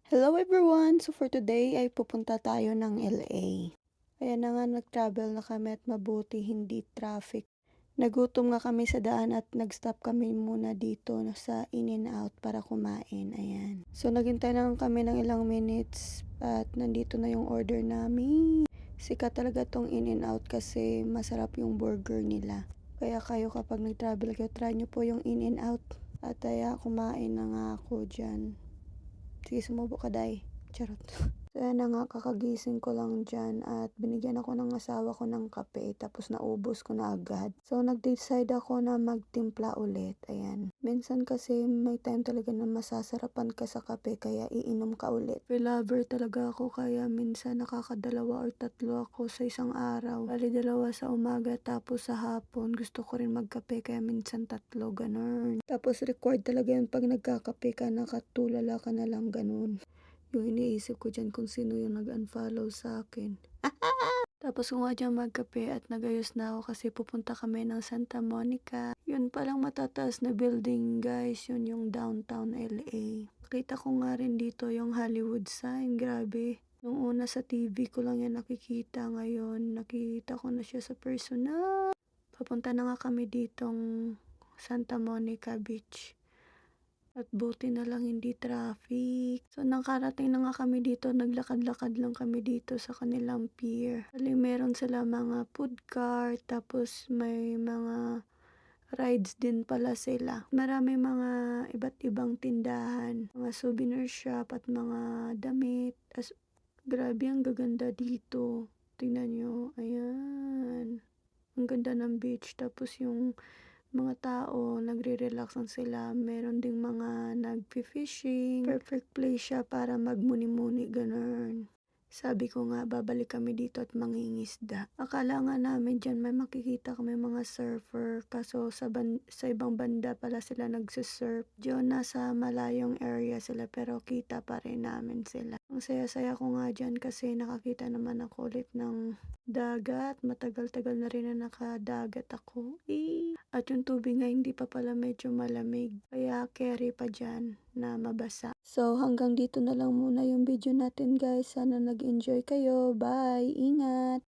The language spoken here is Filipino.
Hello everyone! So for today ay pupunta tayo ng LA. Ayan na nga, nag-travel na kami at mabuti hindi traffic. Nagutom nga kami sa daan at nag-stop kami muna dito sa In-N-Out para kumain. Ayan. So naghintay lang kami ng ilang minutes at nandito na yung order namin. Sikat talaga tong In-N-Out kasi masarap yung burger nila. Kaya kayo kapag nag-travel kayo, try nyo po yung In-N-Out. At kaya kumain na nga ako dyan. Sige, sumubo ka, day. Charot. So, ayan na nga, kakagising ko lang dyan at binigyan ako ng asawa ko ng kape tapos naubos ko na agad. So, nag-decide ako na magtimpla ulit. Ayan. Minsan kasi may time talaga na masasarapan ka sa kape kaya iinom ka ulit. Coffee lover talaga ako kaya minsan nakakadalawa or tatlo ako sa isang araw. Bali, dalawa sa umaga tapos sa hapon. Gusto ko rin magkape kaya minsan tatlo, ganun. Tapos required talaga yun pag nagkakape ka, nakatulala ka na lang, ganun. Yung iniisip ko dyan kung sino yung nag-unfollow sa akin. Tapos kung nga dyan magkape at nagayos na ako kasi pupunta kami ng Santa Monica. Yun palang matataas na building, guys. Yun yung downtown LA. Nakita ko nga rin dito yung Hollywood sign. Grabe. Nung una sa TV ko lang yan nakikita. Ngayon nakikita ko na siya sa personal. Papunta na nga kami ditong Santa Monica Beach. At buti na lang hindi traffic. So, nakarating na nga kami dito. Naglakad-lakad lang kami dito sa kanilang pier. Bali, meron sila mga food cart. Tapos, may mga rides din pala sila. Marami mga iba't ibang tindahan. Mga souvenir shop at mga damit. Grabe, ang gaganda dito. Tingnan nyo. Ayan. Ang ganda ng beach. Tapos, yung mga tao, nagre-relax lang sila. Meron ding mga nagfi-fishing. Perfect place siya para magmuni-muni, ganun. Sabi ko nga, babalik kami dito at mangingisda. Akala nga namin dyan may makikita kami mga surfer. Kaso sa ibang banda pala sila nagsisurf. Diyan nasa malayong area sila pero kita pa rin namin sila. Ang saya-saya ko nga dyan kasi nakakita naman ako ulit ng dagat. Matagal-tagal na rin na nakadagat ako. At yung tubig nga hindi pa pala medyo malamig. Kaya carry pa dyan na mabasa. So hanggang dito na lang muna yung video natin, guys. Sana nag-enjoy kayo. Bye! Ingat!